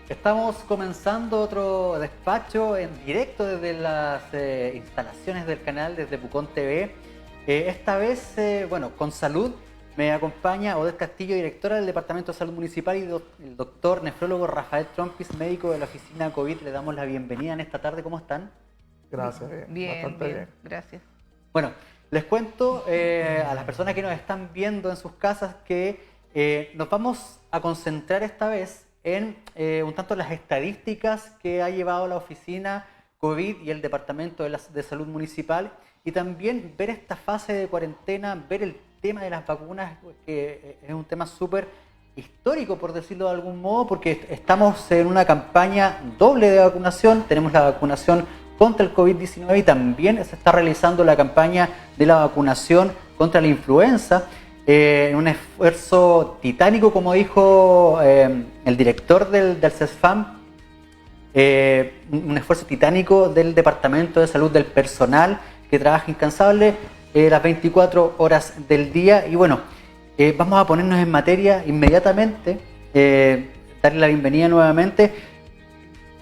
Estamos comenzando otro despacho en directo desde las instalaciones del canal, desde Pucón TV. Esta vez, con salud, me acompaña Odette Castillo, directora del Departamento de Salud Municipal, y el doctor nefrólogo Rafael Trompis, médico de la oficina COVID. Le damos la bienvenida en esta tarde. ¿Cómo están? Gracias, Bien, gracias. Bueno, les cuento a las personas que nos están viendo en sus casas que nos vamos a concentrar esta vez en un tanto las estadísticas que ha llevado la oficina COVID y el Departamento de Salud Municipal, y también ver esta fase de cuarentena, ver el tema de las vacunas, que es un tema súper histórico, por decirlo de algún modo, porque estamos en una campaña doble de vacunación. Tenemos la vacunación contra el COVID-19 y también se está realizando la campaña de la vacunación contra la influenza, en un esfuerzo titánico, como dijo el director del CESFAM, un esfuerzo titánico del Departamento de Salud, del personal que trabaja incansable las 24 horas del día. Y bueno, vamos a ponernos en materia inmediatamente, darle la bienvenida nuevamente.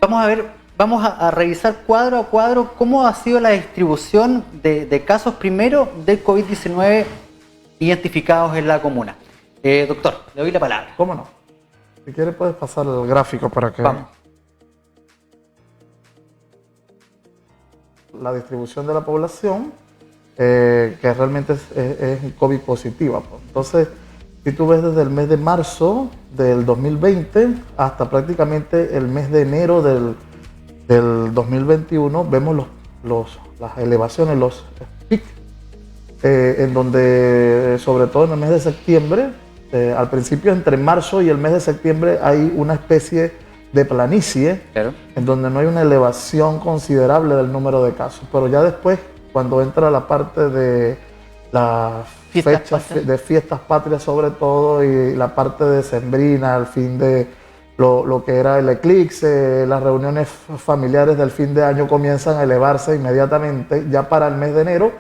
Vamos a revisar cuadro a cuadro cómo ha sido la distribución de casos primero del COVID-19 identificados en la comuna. Doctor, le doy la palabra. ¿Cómo no? Si quiere puedes pasar el gráfico para que... Vamos. La distribución de la población, que realmente es COVID positiva. Entonces, si tú ves desde el mes de marzo del 2020 hasta prácticamente el mes de enero del 2021, vemos las elevaciones, los picos, en donde, sobre todo en el mes de septiembre, al principio entre marzo y el mes de septiembre hay una especie de planicie, claro, en donde no hay una elevación considerable del número de casos, pero ya después, cuando entra la parte de las fiestas patrias sobre todo, y la parte decembrina, al fin de lo que era el eclipse, las reuniones familiares del fin de año comienzan a elevarse inmediatamente. Ya para el mes de enero,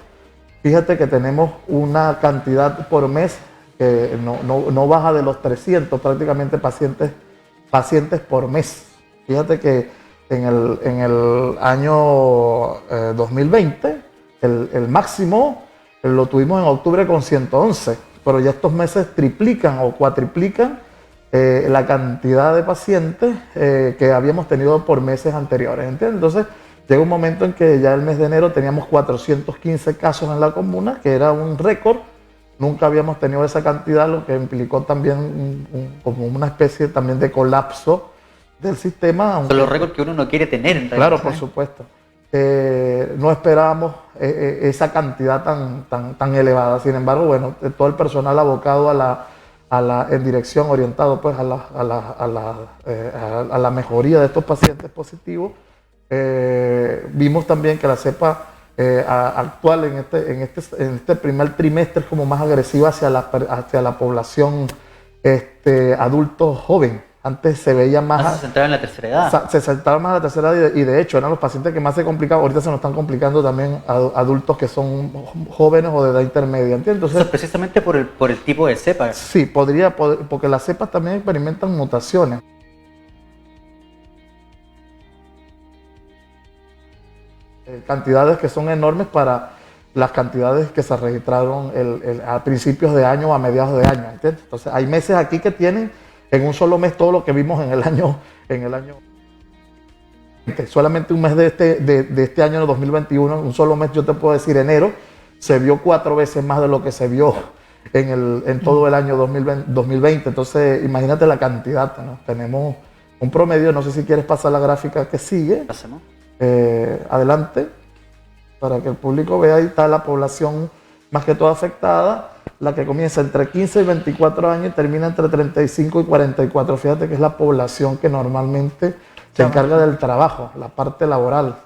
fíjate que tenemos una cantidad por mes que no baja de los 300 prácticamente pacientes por mes. Fíjate que en el año 2020 el máximo lo tuvimos en octubre con 111, pero ya estos meses triplican o cuatriplican la cantidad de pacientes que habíamos tenido por meses anteriores, ¿entiendes? Entonces llega un momento en que ya el mes de enero teníamos 415 casos en la comuna, que era un récord. Nunca habíamos tenido esa cantidad, lo que implicó también como una especie también de colapso del sistema. Son los récords que uno no quiere tener, en realidad. Claro, por supuesto. No esperábamos esa cantidad tan elevada. Sin embargo, bueno, todo el personal abocado en dirección, orientado pues a la mejoría de estos pacientes positivos. Vimos también que la cepa actual en este primer trimestre es como más agresiva hacia la población adulto joven. Antes se veía más... se centraba en la tercera edad. Se centraba más en la tercera edad, y de hecho eran los pacientes que más se complicaban. Ahorita se nos están complicando también adultos que son jóvenes o de edad intermedia, ¿entiendes? Entonces, eso precisamente por el tipo de cepa. Sí, porque las cepas también experimentan mutaciones. Cantidades que son enormes para las cantidades que se registraron a principios de año o a mediados de año, ¿entiendes? Entonces hay meses aquí que tienen en un solo mes todo lo que vimos en el año. Solamente un mes de este año, en 2021, un solo mes, yo te puedo decir, enero, se vio 4 veces más de lo que se vio en todo el año 2020. Entonces imagínate la cantidad, ¿no? Tenemos un promedio, no sé si quieres pasar la gráfica que sigue. Pasemos. Adelante, para que el público vea. Ahí está la población más que todo afectada, la que comienza entre 15 y 24 años y termina entre 35 y 44. Fíjate que es la población que normalmente se encarga del trabajo, la parte laboral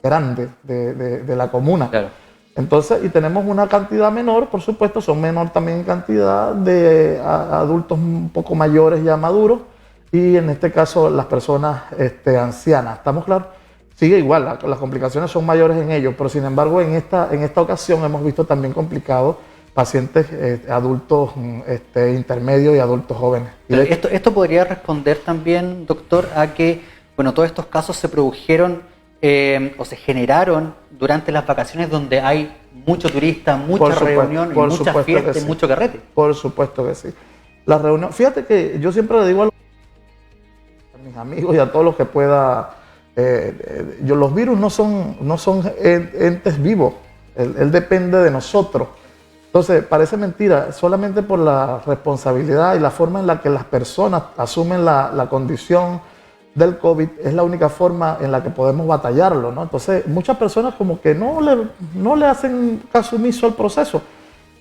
grande de la comuna. Claro. Entonces, y tenemos una cantidad menor, por supuesto, son menor también en cantidad de adultos un poco mayores, ya maduros, y en este caso las personas ancianas. ¿Estamos claros? Sigue igual, las complicaciones son mayores en ellos, pero sin embargo en esta ocasión hemos visto también complicados pacientes adultos intermedios y adultos jóvenes. Y esto podría responder también, doctor, a que bueno, todos estos casos se produjeron o se generaron durante las vacaciones donde hay mucho turista, mucha reunión, muchas fiestas, sí. Mucho carrete. Por supuesto que sí. La reunión, fíjate que yo siempre le digo a mis amigos y a todos los que pueda, los virus no son entes vivos, él depende de nosotros. Entonces, parece mentira, solamente por la responsabilidad y la forma en la que las personas asumen la condición del COVID, es la única forma en la que podemos batallarlo, ¿no? Entonces, muchas personas como que no le hacen caso omiso al proceso.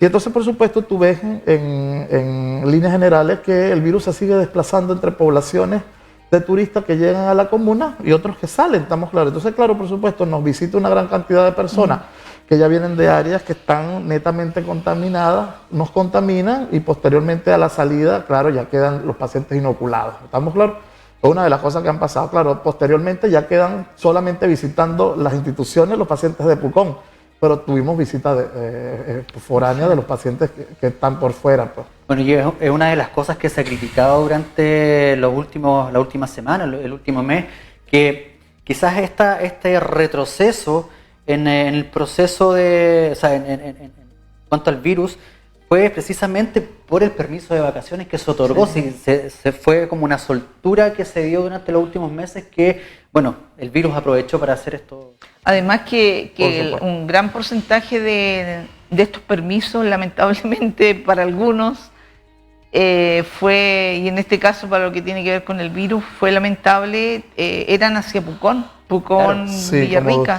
Y entonces, por supuesto, tú ves en líneas generales que el virus se sigue desplazando entre poblaciones de turistas que llegan a la comuna y otros que salen, estamos claros. Entonces, claro, por supuesto, nos visita una gran cantidad de personas que ya vienen de áreas que están netamente contaminadas, nos contaminan y posteriormente a la salida, claro, ya quedan los pacientes inoculados. ¿Estamos claros? Es una de las cosas que han pasado. Claro, posteriormente ya quedan solamente visitando las instituciones los pacientes de Pucón, pero tuvimos visitas foráneas de los pacientes que están por fuera. Pues. Bueno, y es una de las cosas que se ha criticado durante la última semana, el último mes, que quizás este retroceso en el proceso en cuanto al virus fue precisamente por el permiso de vacaciones que se otorgó. Sí. Se fue como una soltura que se dio durante los últimos meses que, bueno, el virus aprovechó para hacer esto. Además que un gran porcentaje de estos permisos, lamentablemente para algunos, y en este caso para lo que tiene que ver con el virus, fue lamentable, eran hacia Pucón, claro, sí, Villarrica,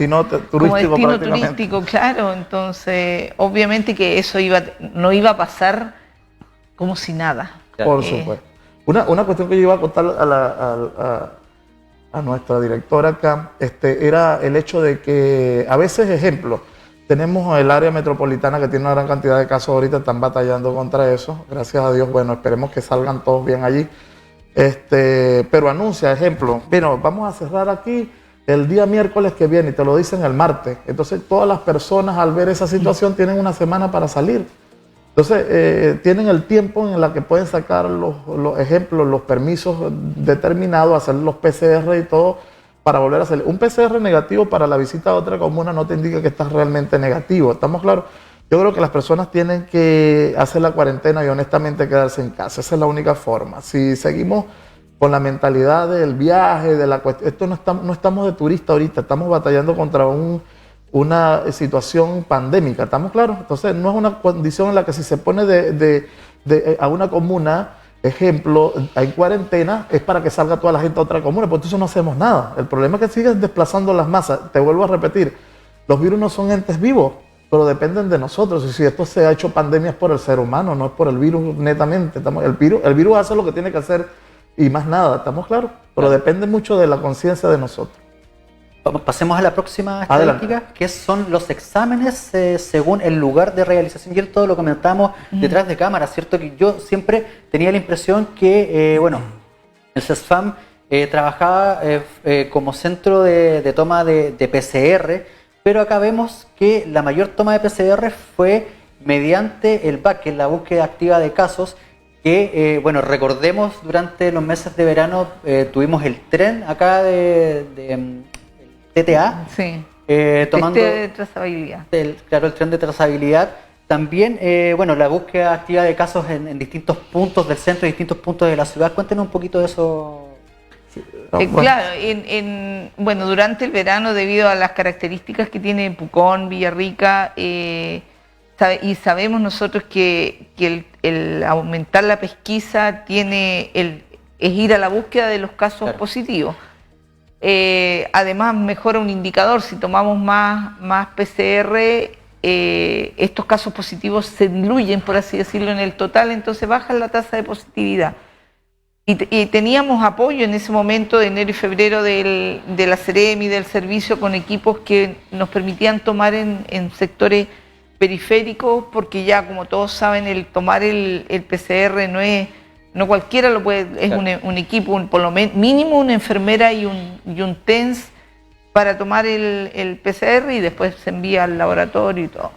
como destino turístico, claro. Entonces, obviamente que eso no iba a pasar como si nada. Por supuesto. Una cuestión que yo iba a contar a nuestra directora acá, era el hecho de que a veces, ejemplo, tenemos el área metropolitana que tiene una gran cantidad de casos ahorita, están batallando contra eso, gracias a Dios, bueno, esperemos que salgan todos bien allí, pero anuncia, ejemplo, bueno, vamos a cerrar aquí el día miércoles que viene y te lo dicen el martes, entonces todas las personas al ver esa situación tienen una semana para salir. Entonces, tienen el tiempo en el que pueden sacar los ejemplos, los permisos determinados, hacer los PCR y todo, para volver a hacer. Un PCR negativo para la visita a otra comuna no te indica que estás realmente negativo, ¿estamos claros? Yo creo que las personas tienen que hacer la cuarentena y honestamente quedarse en casa, esa es la única forma. Si seguimos con la mentalidad del viaje, de la cuestión, no estamos de turista ahorita, estamos batallando contra una situación pandémica, ¿estamos claros? Entonces no es una condición en la que si se pone a una comuna, ejemplo, en cuarentena, es para que salga toda la gente a otra comuna, porque entonces no hacemos nada. El problema es que sigues desplazando las masas. Te vuelvo a repetir, los virus no son entes vivos, pero dependen de nosotros. Y si esto se ha hecho pandemia es por el ser humano, no es por el virus netamente. El virus hace lo que tiene que hacer y más nada, ¿estamos claros? Pero depende mucho de la conciencia de nosotros. Pasemos a la próxima estadística, que son los exámenes según el lugar de realización. Y esto lo comentamos detrás de cámara, ¿cierto? Que yo siempre tenía la impresión que, el CESFAM trabajaba como centro de toma de PCR, pero acá vemos que la mayor toma de PCR fue mediante el BAC, que es la búsqueda activa de casos, que, recordemos, durante los meses de verano tuvimos el tren acá de TTA, sí. Tomando de trazabilidad. El tren de trazabilidad. También, la búsqueda activa de casos en distintos puntos del centro y distintos puntos de la ciudad. Cuéntenos un poquito de eso. Sí. Claro, durante el verano, debido a las características que tiene Pucón, Villarrica, y sabemos nosotros que el aumentar la pesquisa es ir a la búsqueda de los casos positivos. Además mejora un indicador, si tomamos más PCR, estos casos positivos se diluyen, por así decirlo, en el total, entonces baja la tasa de positividad. Y teníamos apoyo en ese momento de enero y febrero de la Seremi, del servicio, con equipos que nos permitían tomar en sectores periféricos, porque ya, como todos saben, el tomar el PCR no cualquiera lo puede, es un equipo, por lo mínimo una enfermera y un TENS para tomar el PCR y después se envía al laboratorio y todo.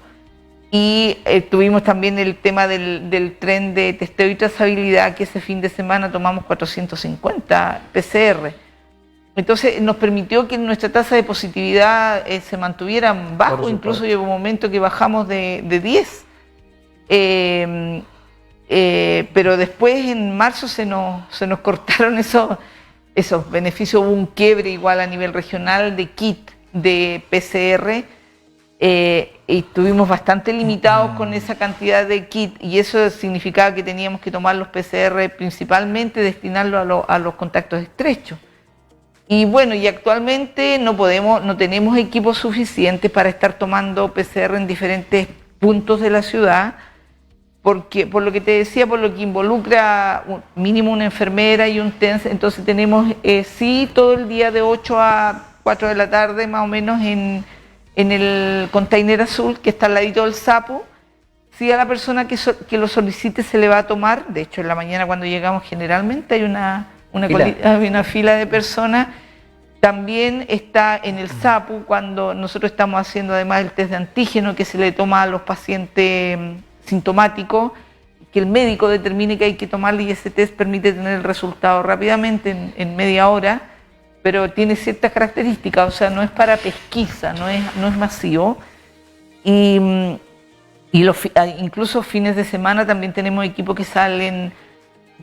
Y tuvimos también el tema del tren de testeo y trazabilidad, que ese fin de semana tomamos 450 PCR. Entonces nos permitió que nuestra tasa de positividad se mantuviera bajo, incluso llegó un momento que bajamos de 10. Pero después en marzo se nos cortaron esos beneficios, hubo un quiebre igual a nivel regional de kit de PCR. Y estuvimos bastante limitados con esa cantidad de kit, y eso significaba que teníamos que tomar los PCR principalmente, destinarlos a los contactos estrechos. Y bueno, y actualmente no tenemos equipos suficientes para estar tomando PCR en diferentes puntos de la ciudad, porque por lo que te decía, por lo que involucra mínimo una enfermera y un TENS, entonces tenemos sí todo el día de 8 a 4 de la tarde más o menos en el container azul que está al ladito del Sapo. Si a la persona que lo solicite se le va a tomar, de hecho en la mañana cuando llegamos generalmente hay una fila de personas. También está en el Sapo cuando nosotros estamos haciendo además el test de antígeno que se le toma a los pacientes sintomáticos, que el médico determine que hay que tomarle, y ese test permite tener el resultado rápidamente en media hora, pero tiene ciertas características, o sea, no es para pesquisa, no es masivo. Y incluso fines de semana también tenemos equipos que salen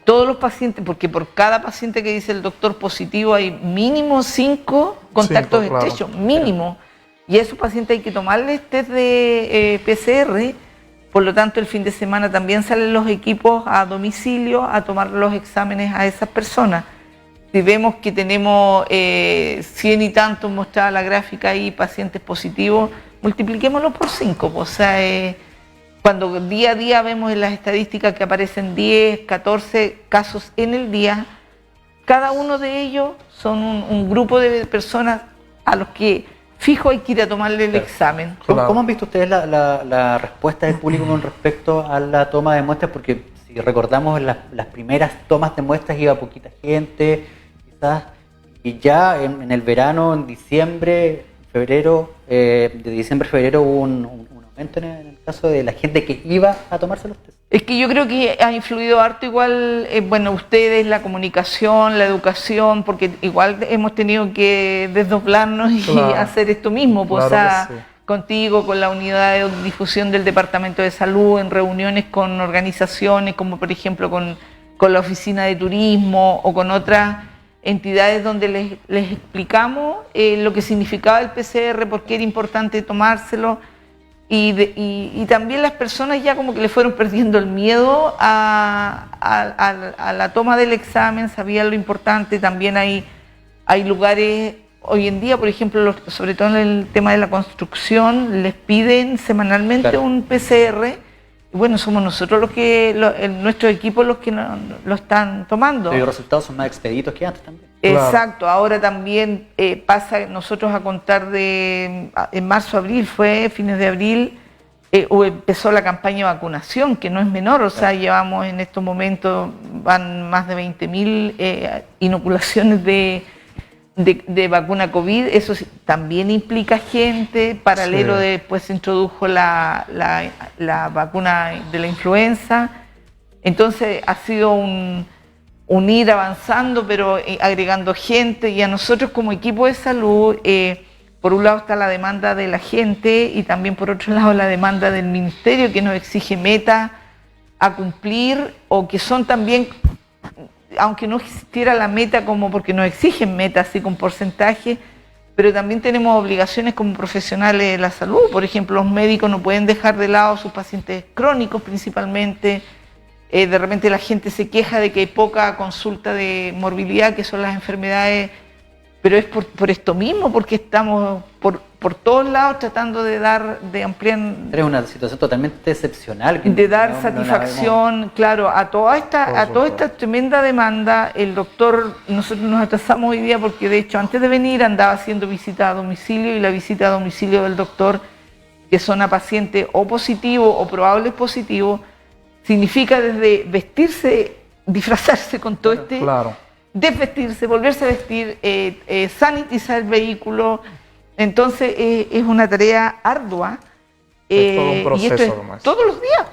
todos los pacientes, porque por cada paciente que dice el doctor positivo hay mínimo 5 contactos estrechos, mínimo. Y a esos pacientes hay que tomarles test de PCR, por lo tanto el fin de semana también salen los equipos a domicilio a tomar los exámenes a esas personas. Si vemos que tenemos 100 y tantos, mostrada la gráfica ahí, pacientes positivos, multipliquémoslo por 5. O sea, cuando día a día vemos en las estadísticas que aparecen 10, 14 casos en el día, cada uno de ellos son un grupo de personas a los que fijo hay que ir a tomarle el examen. ¿Cómo han visto ustedes la respuesta del público con respecto a la toma de muestras? Porque si recordamos, las primeras tomas de muestras iba poquita gente, y ya en el verano, en diciembre, febrero, de diciembre a febrero hubo un aumento en el caso de la gente que iba a tomarse los test. Es que yo creo que ha influido harto igual, bueno, ustedes, la comunicación, la educación, porque igual hemos tenido que desdoblarnos y hacer esto mismo, pues, sí, contigo, con la unidad de difusión del Departamento de Salud, en reuniones con organizaciones como por ejemplo con la Oficina de Turismo o con otras entidades donde les explicamos lo que significaba el PCR, por qué era importante tomárselo, y también las personas ya como que le fueron perdiendo el miedo a la toma del examen, sabían lo importante. También hay lugares, hoy en día por ejemplo, sobre todo en el tema de la construcción, les piden semanalmente un PCR. Bueno, somos nosotros nuestro equipo los que lo están tomando. Y los resultados son más expeditos que antes también. Exacto, ahora también pasa, nosotros a contar en marzo, abril, fines de abril, empezó la campaña de vacunación, que no es menor, o sea, llevamos en estos momentos, van más de 20.000 inoculaciones de vacuna COVID. Eso también implica gente, paralelo después se introdujo la vacuna de la influenza. Entonces ha sido un ir avanzando, pero agregando gente, y a nosotros como equipo de salud, por un lado está la demanda de la gente y también por otro lado la demanda del ministerio, que nos exige metas a cumplir, o que son también, aunque no existiera la meta como porque nos exigen metas así con porcentaje, pero también tenemos obligaciones como profesionales de la salud. Por ejemplo, los médicos no pueden dejar de lado a sus pacientes crónicos principalmente. De repente la gente se queja de que hay poca consulta de morbilidad, que son las enfermedades, pero es por esto mismo, porque estamos por todos lados tratando de ampliar. Es una situación totalmente excepcional. De dar satisfacción, claro, a toda esta tremenda demanda. El doctor, nosotros nos atrasamos hoy día porque de hecho antes de venir andaba haciendo visita a domicilio, y la visita a domicilio del doctor, que son a pacientes o positivos o probables positivos, significa desde vestirse, disfrazarse con todo desvestirse, volverse a vestir, sanitizar el vehículo. Entonces es una tarea ardua, Es todo un y proceso, esto es nomás. todos los días.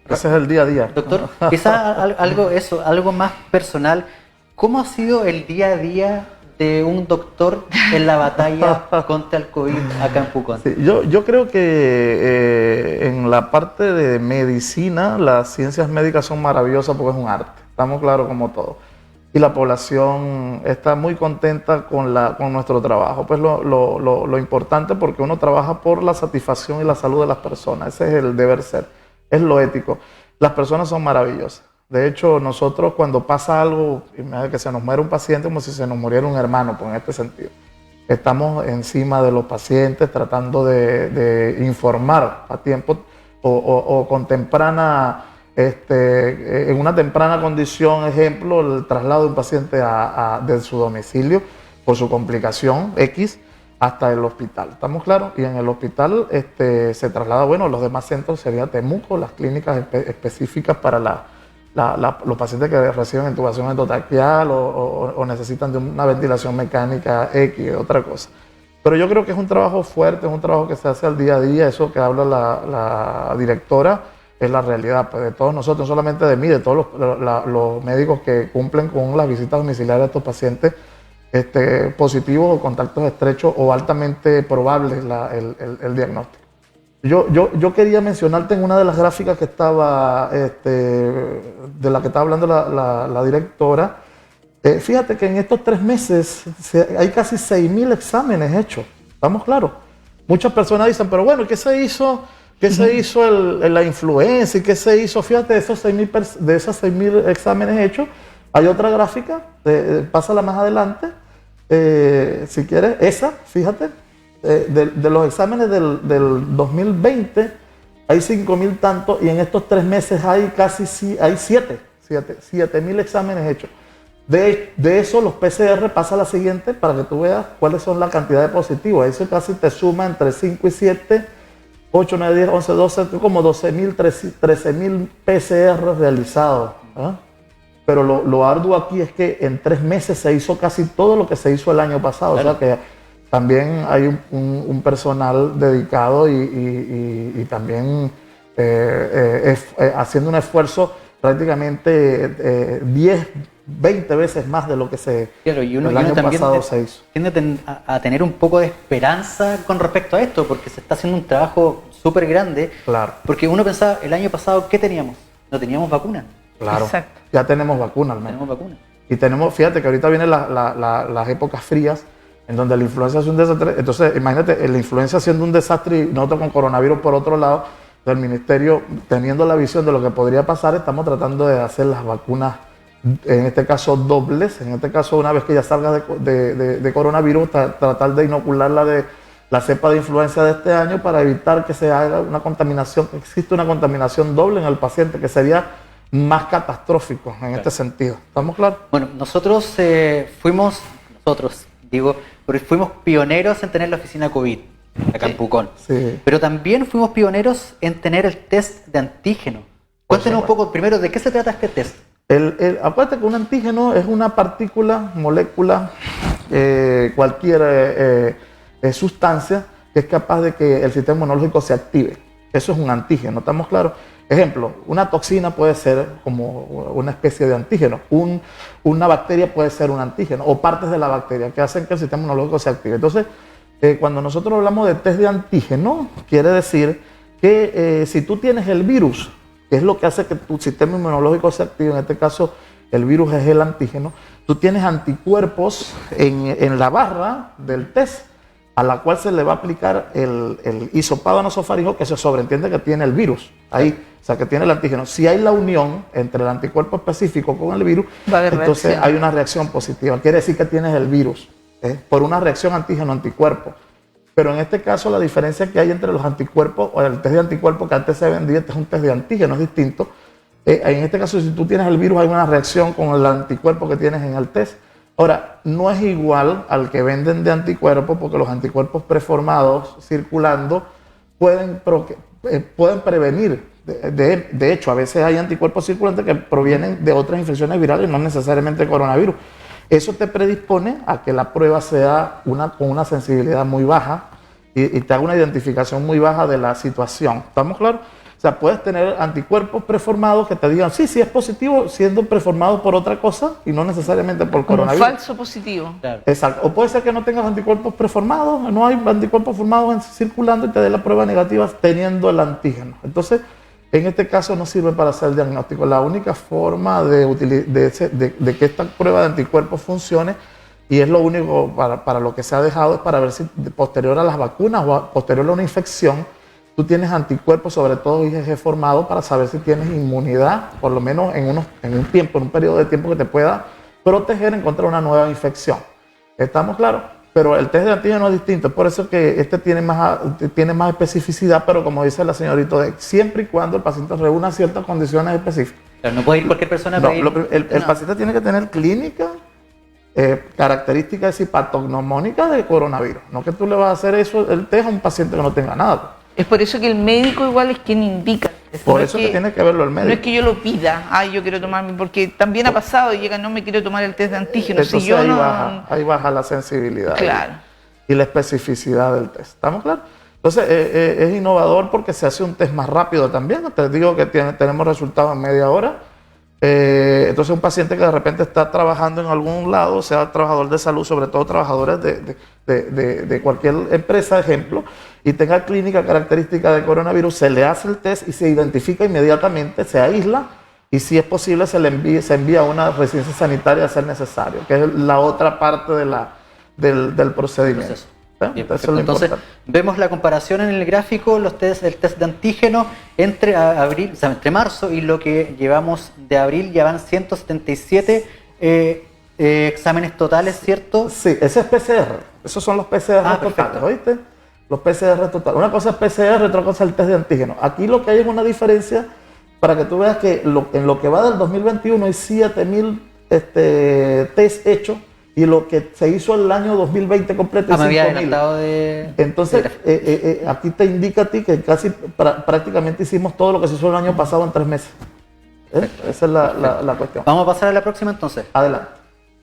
Ese es el día a día. Doctor, quizá algo más personal. ¿Cómo ha sido el día a día de un doctor en la batalla contra el COVID acá en Pucón? Sí, yo creo que en la parte de medicina, las ciencias médicas son maravillosas porque es un arte. Estamos claros como todo. Y la población está muy contenta con nuestro trabajo. Pues lo importante, porque uno trabaja por la satisfacción y la salud de las personas. Ese es el deber ser. Es lo ético. Las personas son maravillosas. De hecho, nosotros cuando pasa algo, que se nos muere un paciente, como si se nos muriera un hermano, pues en este sentido, estamos encima de los pacientes tratando de informar a tiempo o con temprana, en una temprana condición, ejemplo, el traslado de un paciente de su domicilio por su complicación X hasta el hospital. ¿Estamos claros? Y en el hospital se traslada, bueno, los demás centros sería Temuco, las clínicas específicas para los pacientes que reciben intubación endotraqueal o necesitan de una ventilación mecánica X, otra cosa. Pero yo creo que es un trabajo fuerte, es un trabajo que se hace al día a día. Eso que habla la directora es la realidad, pues, de todos nosotros, no solamente de mí, de todos los médicos que cumplen con las visitas domiciliarias de estos pacientes positivos o contactos estrechos o altamente probables el diagnóstico. Yo quería mencionarte en una de las gráficas que estaba, de la que estaba hablando la directora. Fíjate que en estos 3 meses hay casi 6.000 exámenes hechos. ¿Estamos claros? Muchas personas dicen, pero bueno, ¿qué se hizo? ¿Qué se hizo la influenza? ¿Y qué se hizo? Fíjate, de esos 6.000 exámenes hechos, hay otra gráfica, pásala más adelante, si quieres, esa, fíjate. De los exámenes del 2020 hay 5.000 tantos y en estos 3 meses hay casi 7.000 exámenes hechos. De eso los PCR, pasa a la siguiente para que tú veas cuáles son la cantidad de positivos. Eso casi te suma entre 5 y 7, 8, 9, 10, 11, 12, como 12.000, 13.000 PCR realizados. ¿Ah? Pero lo arduo aquí es que en 3 meses se hizo casi todo lo que se hizo el año pasado. Claro. O sea que también hay un personal dedicado y también haciendo un esfuerzo prácticamente 10, 20 veces más de lo que claro, el año pasado se hizo. Tiende a tener un poco de esperanza con respecto a esto, porque se está haciendo un trabajo súper grande. Claro. Porque uno pensaba, el año pasado, ¿qué teníamos? No teníamos vacuna. Claro. Exacto. Ya tenemos vacuna al menos. Tenemos vacuna. Y fíjate que ahorita vienen las épocas frías, en donde la influenza es un desastre. Entonces, imagínate, la influenza siendo un desastre y nosotros con coronavirus por otro lado, del ministerio teniendo la visión de lo que podría pasar, estamos tratando de hacer las vacunas, en este caso dobles, en este caso una vez que ya salga de coronavirus, tratar de inocularla de la cepa de influenza de este año para evitar que se haga una contaminación, que existe una contaminación doble en el paciente, que sería más catastrófico en este sentido. ¿Estamos claros? Bueno, nosotros fuimos pioneros en tener la oficina COVID acá en Pucón. Sí. Pero también fuimos pioneros en tener el test de antígeno. Cuéntenos un poco primero de qué se trata este test. Acuérdate que un antígeno es una partícula, molécula, cualquier sustancia que es capaz de que el sistema inmunológico se active. Eso es un antígeno, ¿estamos claros? Ejemplo, una toxina puede ser como una especie de antígeno, una bacteria puede ser un antígeno o partes de la bacteria que hacen que el sistema inmunológico se active. Entonces, cuando nosotros hablamos de test de antígeno, quiere decir que si tú tienes el virus, que es lo que hace que tu sistema inmunológico se active, en este caso el virus es el antígeno, tú tienes anticuerpos en la barra del test, a la cual se le va a aplicar el hisopado nasofaríngeo, que se sobreentiende que tiene el virus ahí, o sea, que tiene el antígeno. Si hay la unión entre el anticuerpo específico con el virus, entonces reacción. Hay una reacción positiva. Quiere decir que tienes el virus, por una reacción antígeno-anticuerpo. Pero en este caso, la diferencia que hay entre los anticuerpos o el test de anticuerpos que antes se vendía, este es un test de antígeno, es distinto. En este caso, si tú tienes el virus, hay una reacción con el anticuerpo que tienes en el test. Ahora, no es igual al que venden de anticuerpos, porque los anticuerpos preformados circulando pueden prevenir. De hecho, a veces hay anticuerpos circulantes que provienen de otras infecciones virales, no necesariamente coronavirus. Eso te predispone a que la prueba sea con una sensibilidad muy baja y te haga una identificación muy baja de la situación. ¿Estamos claros? O sea, puedes tener anticuerpos preformados que te digan, sí, sí es positivo, siendo preformado por otra cosa y no necesariamente por Como un coronavirus. falso positivo. Claro. Exacto. O puede ser que no tengas anticuerpos preformados, no hay anticuerpos formados circulando y te dé la prueba negativa teniendo el antígeno. Entonces, en este caso no sirve para hacer el diagnóstico. La única forma de que esta prueba de anticuerpos funcione, y es lo único para lo que se ha dejado, es para ver si posterior a las vacunas o posterior a una infección, tú tienes anticuerpos, sobre todo IgG formado, para saber si tienes inmunidad, por lo menos en un tiempo, en un periodo de tiempo que te pueda proteger en contra de una nueva infección. ¿Estamos claros? Pero el test de antígeno es distinto, es por eso que este tiene más especificidad, pero como dice la señorita, siempre y cuando el paciente reúna ciertas condiciones específicas. Claro, no puede ir cualquier persona No, para ir. el paciente tiene que tener clínica, características patognomónicas de coronavirus. No que tú le vas a hacer eso, el test a un paciente que no tenga nada. Es por eso que el médico igual es quien indica. Por No eso es que tiene que verlo el médico. No es que yo lo pida, yo quiero tomarme, porque también ha pasado y llega, no me quiero tomar el test de antígeno. Entonces Si yo ahí baja la sensibilidad Claro. y la especificidad del test. ¿Estamos claros? Entonces es innovador porque se hace un test más rápido también. Te digo que tenemos resultados en media hora. Entonces un paciente que de repente está trabajando en algún lado, sea trabajador de salud, sobre todo trabajadores de cualquier empresa, ejemplo, y tenga clínica característica de coronavirus, se le hace el test y se identifica inmediatamente, se aísla y si es posible se envía a una residencia sanitaria a ser necesario, que es la otra parte del procedimiento. Bien, entonces, vemos la comparación en el gráfico, el test de antígeno entre entre marzo y lo que llevamos de abril, ya van 177 exámenes totales, ¿cierto? Sí, ese es PCR. Esos son los PCR totales, ¿oíste? Los PCR totales. Una cosa es PCR, otra cosa es el test de antígeno. Aquí lo que hay es una diferencia para que tú veas que en lo que va del 2021 hay 7.000 test hechos. Y lo que se hizo el año 2020 completo es 5.000. Entonces, aquí te indica a ti que casi prácticamente hicimos todo lo que se hizo el año pasado en 3 meses. Esa es la cuestión. Vamos a pasar a la próxima entonces. Adelante.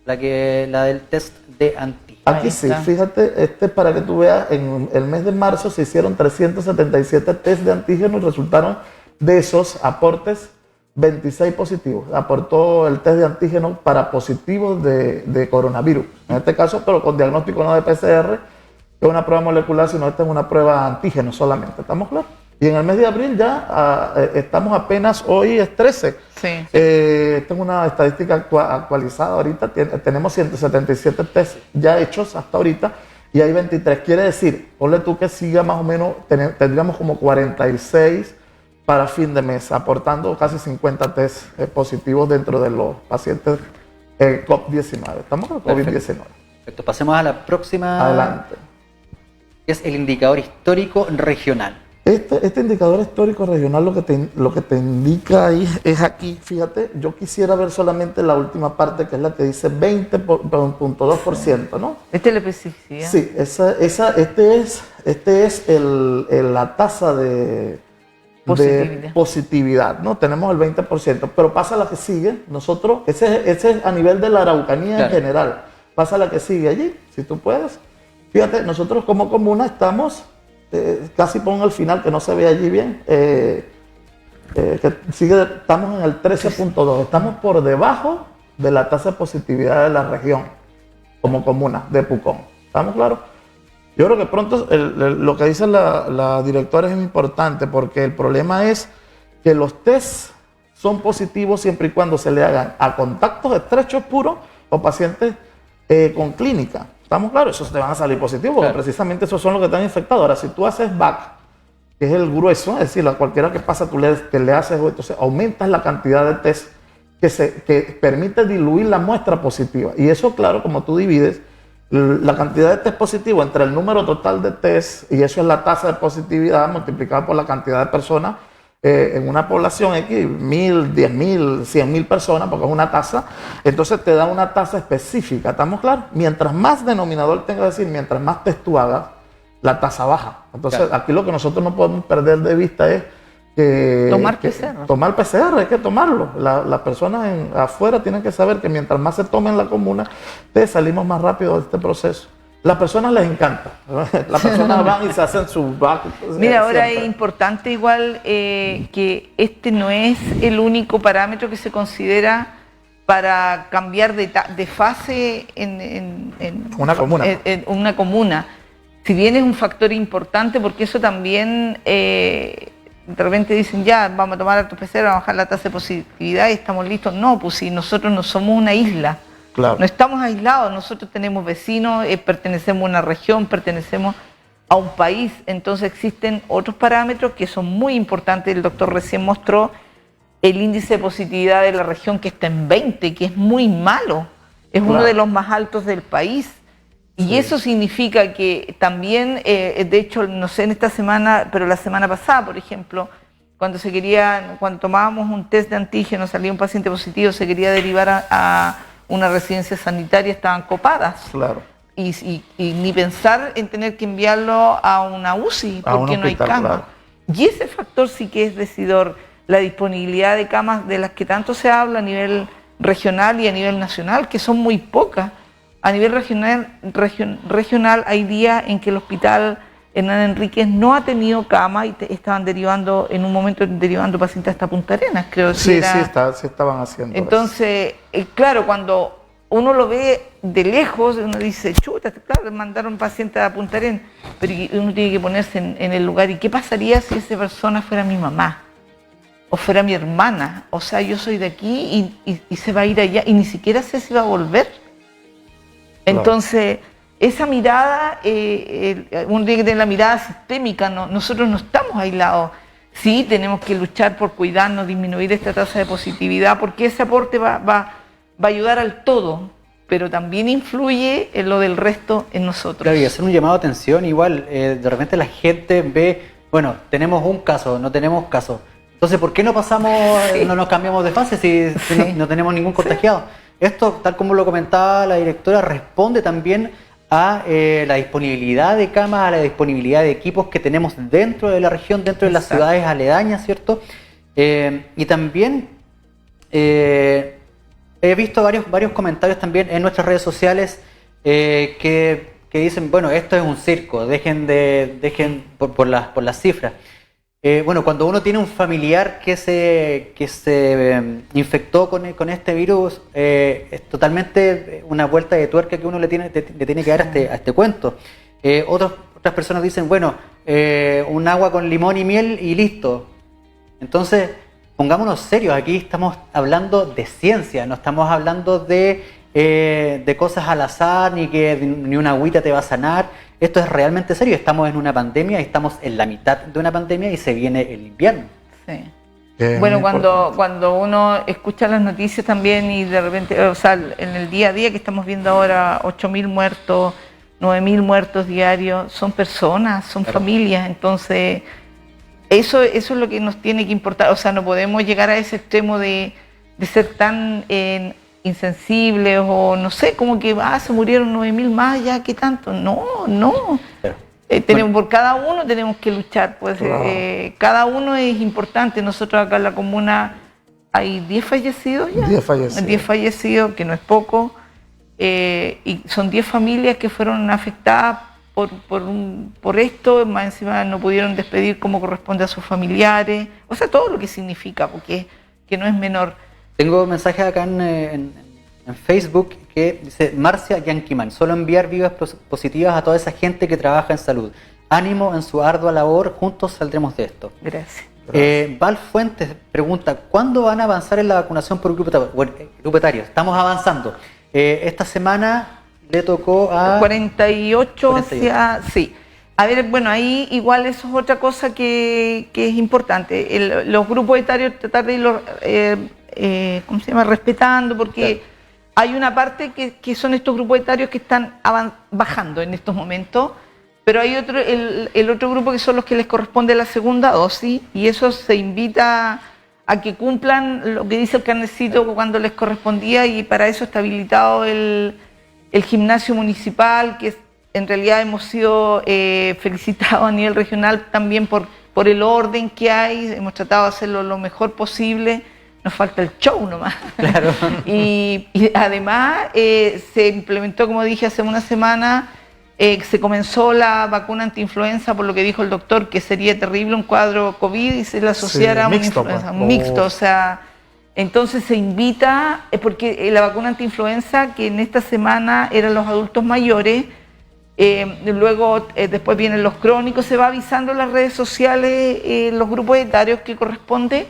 La del test de antígeno. Aquí sí, fíjate, para que tú veas, en el mes de marzo se hicieron 377 test de antígeno y resultaron de esos aportes 26 positivos. Aportó el test de antígeno para positivos de coronavirus. En este caso, pero con diagnóstico no de PCR, que es una prueba molecular, sino esta es una prueba antígeno solamente. ¿Estamos claros? Y en el mes de abril ya estamos apenas, hoy es 13. Sí. Esta es una estadística actualizada ahorita. Tenemos 177 test ya hechos hasta ahorita y hay 23. Quiere decir, ponle tú que siga más o menos, tendríamos como 46 para fin de mes, aportando casi 50 test positivos dentro de los pacientes COVID-19. ¿Estamos con COVID-19? Perfecto. Pasemos a la próxima. Adelante. Que es el indicador histórico regional. Este indicador histórico regional lo que te indica ahí es aquí, fíjate, yo quisiera ver solamente la última parte, que es la que dice 20.2%, ¿no? Esta es la especificidad. Sí, este es la tasa de positividad, ¿no? Tenemos el 20%, pero pasa la que sigue, nosotros, ese es a nivel de la Araucanía en general, pasa la que sigue allí, si tú puedes. Fíjate, nosotros como comuna estamos, casi pongo al final que no se ve allí bien, estamos en el 13.2, estamos por debajo de la tasa de positividad de la región, como comuna de Pucón. ¿Estamos claros? Yo creo que pronto lo que dice la directora es importante, porque el problema es que los tests son positivos siempre y cuando se le hagan a contactos estrechos puros o pacientes con clínica. ¿Estamos claros? Esos te van a salir positivos, porque precisamente esos son los que están infectados. Ahora, si tú haces BAC, que es el grueso, es decir, a cualquiera que pasa tú le haces, entonces aumentas la cantidad de test que permite diluir la muestra positiva. Y eso, claro, como tú divides la cantidad de test positivo entre el número total de test, y eso es la tasa de positividad multiplicada por la cantidad de personas en una población X, 1.000, 10.000, 100.000 personas, porque es una tasa, entonces te da una tasa específica, ¿estamos claros? Mientras más denominador tenga, es decir, mientras más test tú hagas, la tasa baja. Entonces aquí lo que nosotros no podemos perder de vista es tomar PCR. Tomar PCR, hay que tomarlo. Las personas afuera tienen que saber que mientras más se tomen la comuna, salimos más rápido de este proceso. Las personas les encanta. Las personas van y se hacen sus back. Mira, ahora es importante igual que este no es el único parámetro que se considera para cambiar de fase en una comuna. En una comuna. Si bien es un factor importante, porque eso también, de repente dicen, ya, vamos a tomar altos PCR, vamos a bajar la tasa de positividad y estamos listos. No, pues si nosotros no somos una isla. Claro. No estamos aislados, nosotros tenemos vecinos, pertenecemos a una región, pertenecemos a un país, entonces existen otros parámetros que son muy importantes. El doctor recién mostró el índice de positividad de la región que está en 20, que es muy malo, es uno de los más altos del país. Y eso significa que también, de hecho, no sé en esta semana, pero la semana pasada, por ejemplo, cuando tomábamos un test de antígeno, salía un paciente positivo, se quería derivar a una residencia sanitaria, estaban copadas. Claro. Y ni pensar en tener que enviarlo a una UCI, porque no hay cama. Claro. Y ese factor sí que es decidor, la disponibilidad de camas de las que tanto se habla a nivel regional y a nivel nacional, que son muy pocas. A nivel regional hay días en que el hospital Hernán Enríquez no ha tenido cama y estaban derivando, en un momento derivando pacientes hasta Punta Arenas, creo. Sí, sí estaban haciendo. Entonces, claro, cuando uno lo ve de lejos, uno dice, chuta, claro, mandaron pacientes a Punta Arenas, pero uno tiene que ponerse en el lugar. ¿Y qué pasaría si esa persona fuera mi mamá? O fuera mi hermana. O sea, yo soy de aquí y se va a ir allá y ni siquiera sé si va a volver. Entonces, esa mirada, uno tiene que tener la mirada sistémica, nosotros no estamos aislados. Sí, tenemos que luchar por cuidarnos, disminuir esta tasa de positividad, porque ese aporte va a ayudar al todo, pero también influye en lo del resto en nosotros. Claro, y hacer un llamado de atención, igual, de repente la gente ve, bueno, tenemos un caso, no tenemos caso. Entonces, ¿por qué no pasamos, no nos cambiamos de fase si no tenemos ningún contagiado? Esto, tal como lo comentaba la directora, responde también a la disponibilidad de camas, a la disponibilidad de equipos que tenemos dentro de la región, dentro de las ciudades aledañas, ¿cierto? Y también he visto varios comentarios también en nuestras redes sociales que dicen, bueno, esto es un circo, dejen por las cifras. Bueno, cuando uno tiene un familiar que se infectó con este virus, es totalmente una vuelta de tuerca que uno le tiene que dar a este cuento. Otras personas dicen, bueno, un agua con limón y miel y listo. Entonces, pongámonos serios, aquí estamos hablando de ciencia, no estamos hablando de cosas al azar, ni una agüita te va a sanar. Esto es realmente serio, estamos en una pandemia, estamos en la mitad de una pandemia y se viene el invierno. Sí. Bueno, cuando uno escucha las noticias también y de repente, o sea, en el día a día que estamos viendo ahora 8.000 muertos, 9.000 muertos diarios, son personas, son familias, entonces eso es lo que nos tiene que importar, o sea, no podemos llegar a ese extremo de ser tan insensibles o no sé, como que se murieron 9.000 más, ya, ¿qué tanto? No. Por cada uno tenemos que luchar, pues cada uno es importante. Nosotros acá en la comuna hay 10 fallecidos ya. 10 fallecidos, que no es poco, y son 10 familias que fueron afectadas por esto, más encima no pudieron despedir como corresponde a sus familiares, o sea, todo lo que significa, porque que no es menor. Tengo mensajes acá en Facebook que dice Marcia Yanquiman, solo enviar vivas positivas a toda esa gente que trabaja en salud. Ánimo en su ardua labor, juntos saldremos de esto. Gracias. Val Fuentes pregunta, ¿cuándo van a avanzar en la vacunación por grupo etario? Estamos avanzando. Esta semana le tocó a... 48. Sí. A ver, bueno, ahí igual eso es otra cosa que es importante. Los grupos etarios tratar de irlos respetando, porque hay una parte que son estos grupos etarios que están bajando en estos momentos, pero hay el otro grupo que son los que les corresponde la segunda dosis, y eso se invita a que cumplan lo que dice el carnecito cuando les correspondía, y para eso está habilitado el gimnasio municipal, que en realidad hemos sido felicitados a nivel regional también por el orden que hay, hemos tratado de hacerlo lo mejor posible. Nos falta el show nomás. Claro. Y además se implementó, como dije hace una semana, Se comenzó la vacuna antiinfluenza, por lo que dijo el doctor, que sería terrible un cuadro COVID y se le asociara a una influenza, mixto, o sea, entonces se invita, porque la vacuna antiinfluenza, que en esta semana eran los adultos mayores, luego después vienen los crónicos, se va avisando en las redes sociales, los grupos etarios que corresponde,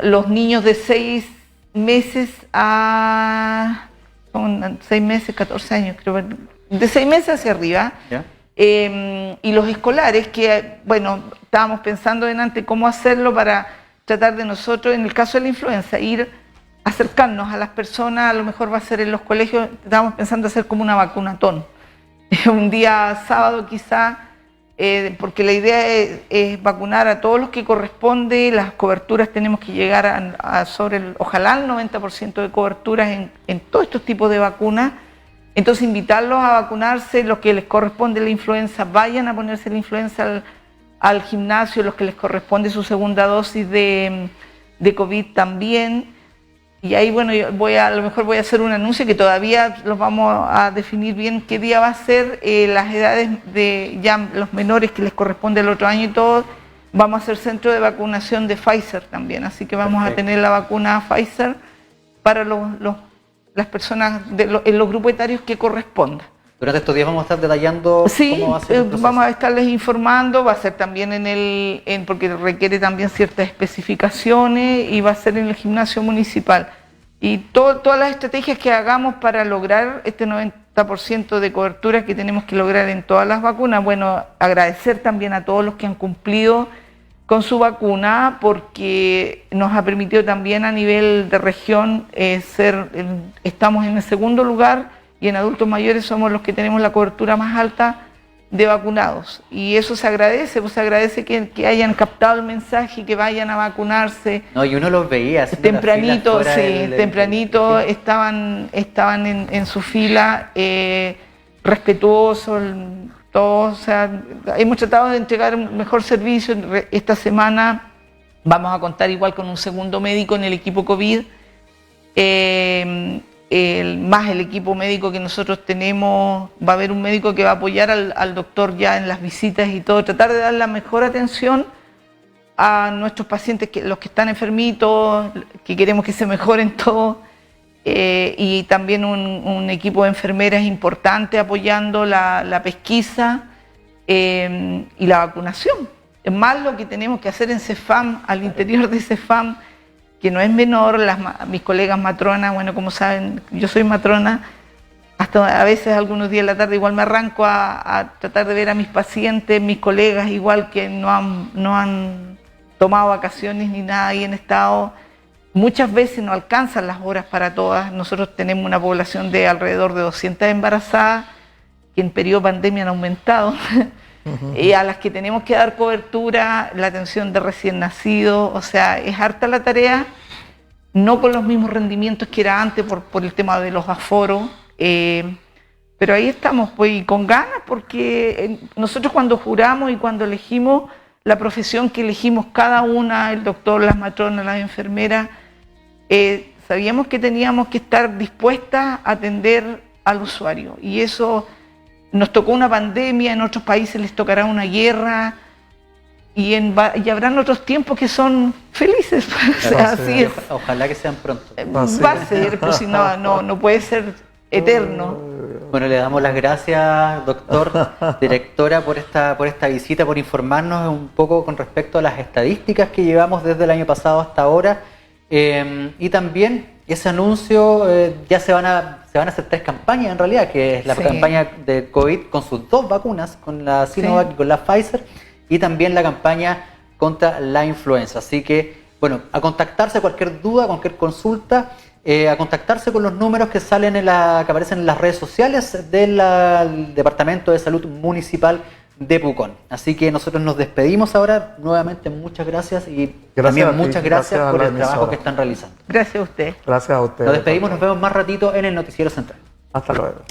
los niños de 6 meses a... son 6 meses, 14 años, creo, de 6 meses hacia arriba, y los escolares, que, bueno, estábamos pensando delante cómo hacerlo para tratar de nosotros, en el caso de la influenza, ir acercarnos a las personas, a lo mejor va a ser en los colegios, estábamos pensando hacer como una vacunatón, un día sábado quizá, porque la idea es vacunar a todos los que corresponde, las coberturas tenemos que llegar a sobre ojalá el 90% de coberturas en todos estos tipos de vacunas. Entonces invitarlos a vacunarse, los que les corresponde la influenza, vayan a ponerse la influenza al gimnasio, los que les corresponde su segunda dosis de COVID también. Y ahí, bueno, a lo mejor voy a hacer un anuncio que todavía los vamos a definir bien qué día va a ser, las edades de ya los menores que les corresponde el otro año y todo. Vamos a hacer centro de vacunación de Pfizer también, así que vamos a tener la vacuna Pfizer para las personas en los grupos etarios que corresponda. Durante estos días vamos a estar detallando cómo va a ser el proceso. Vamos a estarles informando, va a ser también porque requiere también ciertas especificaciones y va a ser en el gimnasio municipal. Y todas las estrategias que hagamos para lograr este 90% de cobertura que tenemos que lograr en todas las vacunas, bueno, agradecer también a todos los que han cumplido con su vacuna, porque nos ha permitido también a nivel de región estamos en el segundo lugar y en adultos mayores somos los que tenemos la cobertura más alta de vacunados. Y eso se agradece, pues se agradece que hayan captado el mensaje y que vayan a vacunarse. No, y uno los veía. Tempranito, tempranito estaban en su fila, respetuosos, todos, o sea, hemos tratado de entregar un mejor servicio. Esta semana vamos a contar igual con un segundo médico en el equipo COVID, más el equipo médico que nosotros tenemos. Va a haber un médico que va a apoyar al doctor ya en las visitas y todo, tratar de dar la mejor atención a nuestros pacientes, los que están enfermitos, que queremos que se mejoren todos. Y también un equipo de enfermeras importante apoyando la pesquisa y la vacunación. Es más lo que tenemos que hacer en CEFAM, al interior de CEFAM, que no es menor. Mis colegas matronas, bueno, como saben, yo soy matrona, hasta a veces algunos días de la tarde igual me arranco a tratar de ver a mis pacientes, mis colegas igual que no han tomado vacaciones ni nada y han estado. Muchas veces no alcanzan las horas para todas. Nosotros tenemos una población de alrededor de 200 embarazadas, que en periodo de pandemia han aumentado, y a las que tenemos que dar cobertura, la atención de recién nacidos, o sea, es harta la tarea, no con los mismos rendimientos que era antes por el tema de los aforos, pero ahí estamos, pues, y con ganas, porque nosotros cuando juramos y cuando elegimos la profesión que elegimos cada una, el doctor, las matronas, las enfermeras, sabíamos que teníamos que estar dispuestas a atender al usuario, y eso nos tocó una pandemia, en otros países les tocará una guerra, y habrán otros tiempos que son felices. O sea, así es. Ojalá que sean pronto. Va a ser, pues si no puede ser eterno. Bueno, le damos las gracias, doctor, directora, por esta visita, por informarnos un poco con respecto a las estadísticas que llevamos desde el año pasado hasta ahora. Y también ese anuncio, ya se van a hacer 3 campañas en realidad, que es la campaña de COVID con sus 2 vacunas, con la Sinovac y con la Pfizer, y también la campaña contra la influenza. Así que, bueno, a contactarse, cualquier duda, cualquier consulta, a contactarse con los números que salen que aparecen en las redes sociales del Departamento de Salud Municipal de Pucón. Así que nosotros nos despedimos ahora. Nuevamente, muchas gracias y también muchas gracias por el trabajo que están realizando. Gracias a usted. Gracias a usted. Nos despedimos, nos vemos más ratito en el Noticiero Central. Hasta luego.